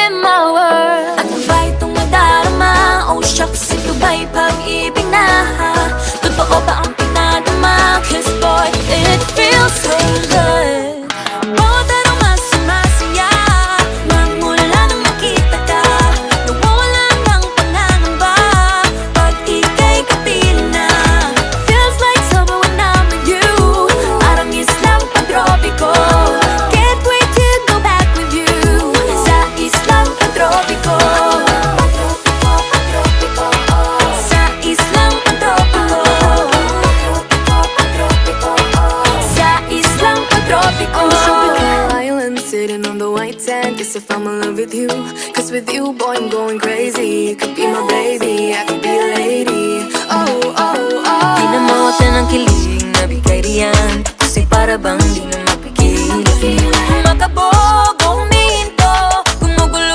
in my world. Ano ba itong nadarama? Oh shucks, ito ba'y pag-ibig na? Totoo ba ang pinadama? Cause boy, it feels so good. Bawat araw mas sumasaya magmula nang makita ka. Nawawala ng pangangamba pag ika'y kapiling na. Feels like summer when I'm with you. Parang islang pantropiko. Can't wait to go back with you sa islang pantropiko. Sa islang pantropiko. Sa islang pantropiko. Island sitting on the white sand. Guess if I'm in love with you, cause with you, boy, I'm going crazy. You could be my baby, I could be a lady. Oh, oh, oh. Di na mawata ng kilig na bigay riyan. Kasi para bang di na mapigilan. Makabog